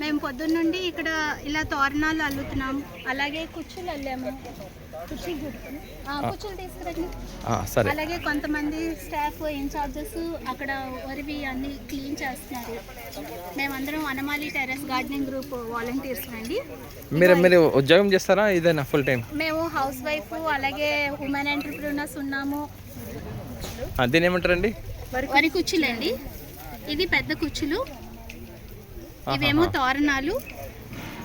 మేము పొద్దున్న నుండి ఇక్కడ ఇలా తోరణాలు అల్లుతున్నాం, అలాగే కుచ్చులు అల్లాము. కుచ్చులు తీసుకురండి. అలాగే కొంతమంది స్టాఫ్ ఇన్ఛార్జెస్ అక్కడ వరివి అన్ని క్లీన్ చేస్తున్నారు. మేమందరం వనమాలి టెర్రస్ గార్డెనింగ్ గ్రూప్ వాలంటీర్స్ అండి. మీరు ఉద్యోగం చేస్తారా? ఇదేనా ఫుల్ టైం? మేము హౌస్ వైఫ్, అలాగే ఉమెన్ ఎంటర్ప్రీనర్స్ ఉన్నాము. దీని ఏమంటారండి? వరి కుచ్చులండి. ఇది పెద్ద కుచ్చులు, ఇవేమో తోరణాలు.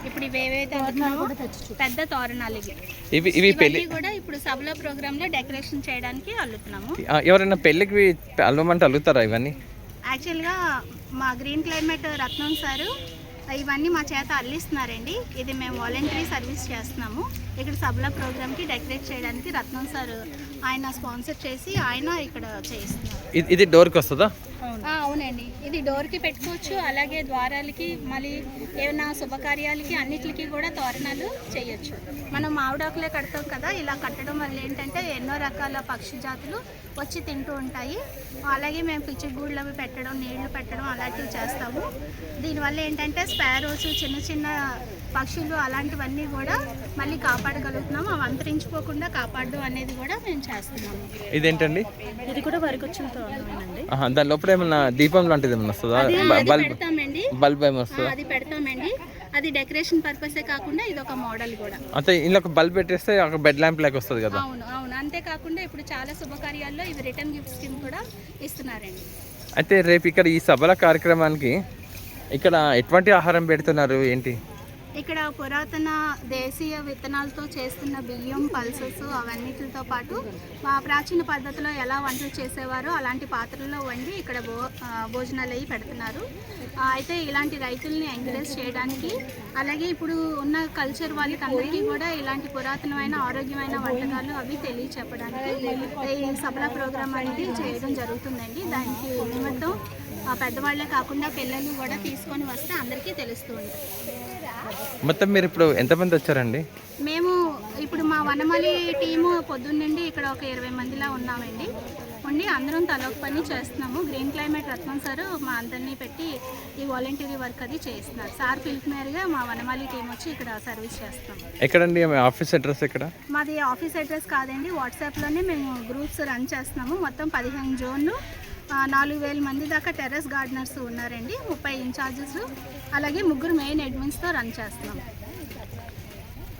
ఇప్పుడు ఇవేవైతే పెద్ద తోరణాలు ఇవి పెళ్లి కూడా ఇప్పుడు సభలో ప్రోగ్రామ్ లో డెకరేషన్ చేయడానికి అల్లుతున్నాము. ఎవరైనా పెళ్లికి అల్లమంటే అల్లుతారా ఇవన్నీ? యాక్చువల్గా మా గ్రీన్ క్లైమేట్ రత్నం సారు ఇవన్నీ మా చేత అల్లిస్తున్నారండి. ఇది మేము వాలంటరీ సర్వీస్ చేస్తున్నాము. ఇక్కడ సభల ప్రోగ్రామ్కి డెకరేట్ చేయడానికి రత్నం సార్ ఆయన స్పాన్సర్ చేసి ఆయన ఇక్కడ చేస్తున్నారు. ఇది డోర్కి వస్తుందా? అవునండి, ఇది డోర్కి పెట్టుకోవచ్చు, అలాగే ద్వారాలకి, మళ్ళీ ఏమైనా శుభకార్యాలకి అన్నిటికీ కూడా తోరణాలు చేయొచ్చు. మనం మామిడాకులే కడతాం కదా, ఇలా కట్టడం వల్ల ఏంటంటే ఎన్నో రకాల పక్షి జాతులు వచ్చి తింటూ ఉంటాయి. అలాగే మేము పిచ్చిగూళ్ళు అవి పెట్టడం, నీళ్లు పెట్టడం అలాంటివి చేస్తాము. దీనివల్ల ఏంటంటే స్పారోస్, చిన్న చిన్న పక్షులు అలాంటివన్నీ కూడా మళ్ళీ కాపాడగలుగుతున్నాము. అవి అంతరించిపోకుండా కాపాడడం అనేది కూడా మేము చేస్తున్నాము. ఇదేంటండి? ఇది కూడా వరికొచ్చులతో అండి. దాని లోపల ఏమన్నా దీపం లాంటిది ఏమన్నా వస్తుందా? పెడతామండి, బల్బ్ ఏమన్నా వస్తుందా? అది పెడతామండి. అది డెకరేషన్ పర్పసే కాకుండా ఇది ఒక మోడల్ కూడా. అంటే ఇంట్లో ఒక బల్బ్ పెట్టేస్తే ఒక బెడ్ ల్యాంప్ లాగా వస్తుంది కదా? అవును అవును. అంతేకాకుండా ఇప్పుడు చాలా శుభకార్యాల్లో ఇవి రిటర్న్ గిఫ్ట్ స్కీమ్ కూడా ఇస్తున్నారండి. అయితే రేపు ఇక్కడ ఈ సభల కార్యక్రమానికి ఇక్కడ ఎటువంటి ఆహారం పెడుతున్నారు ఏంటి? ఇక్కడ పురాతన దేశీయ విత్తనాలతో చేస్తున్న బియ్యం, పల్సెస్ అవన్నిటితో పాటు ప్రాచీన పద్ధతిలో ఎలా వంటలు చేసేవారో అలాంటి పాత్రల్లో వండి ఇక్కడ భోజనాలు అవి పెడుతున్నారు. అయితే ఇలాంటి రైతుల్ని ఎంకరేజ్ చేయడానికి, అలాగే ఇప్పుడు ఉన్న కల్చర్ వాళ్ళకి అందరికీ కూడా ఇలాంటి పురాతనమైన ఆరోగ్యమైన వంటకాలు అవి తెలియచెప్పడానికి ఈ సభల ప్రోగ్రామ్ అనేది చేయడం జరుగుతుందండి. దానికి నిమిత్తం పెద్దవాళ్లే కాకుండా పిల్లలు కూడా తీసుకొని వస్తే అందరికీ తెలుస్తూ ఉంటుంది. మొత్తం మీరు ఇప్పుడు ఎంతమంది వచ్చారండి? మేము ఇప్పుడు మా వనమాలి టీము పొద్దున్నండి ఇక్కడ ఒక 20 మందిలా ఉన్నామండి. ఉండి అందరం తలొక పని చేస్తున్నాము. గ్రీన్ క్లైమేట్ రత్నం సార్ మా అందరినీ పెట్టి ఈ వాలంటీరీ వర్క్ అది చేస్తున్నారు. సార్ పిలుపు మేరగా మా వనమాలి టీం వచ్చి ఇక్కడ సర్వీస్ చేస్తాం. ఎక్కడండి ఆఫీస్ అడ్రస్? ఎక్కడ? మాది ఆఫీస్ అడ్రస్ కాదండి, వాట్సాప్లోనే మేము గ్రూప్స్ రన్ చేస్తున్నాము. మొత్తం 15 జోన్లు, 4000 మంది దాకా టెర్రస్ గార్డెనర్స్ ఉన్నారండి, 30 ఇన్ఛార్జెస్, అలాగే 3 మెయిన్ అడ్మిన్స్తో రన్ చేస్తున్నాం.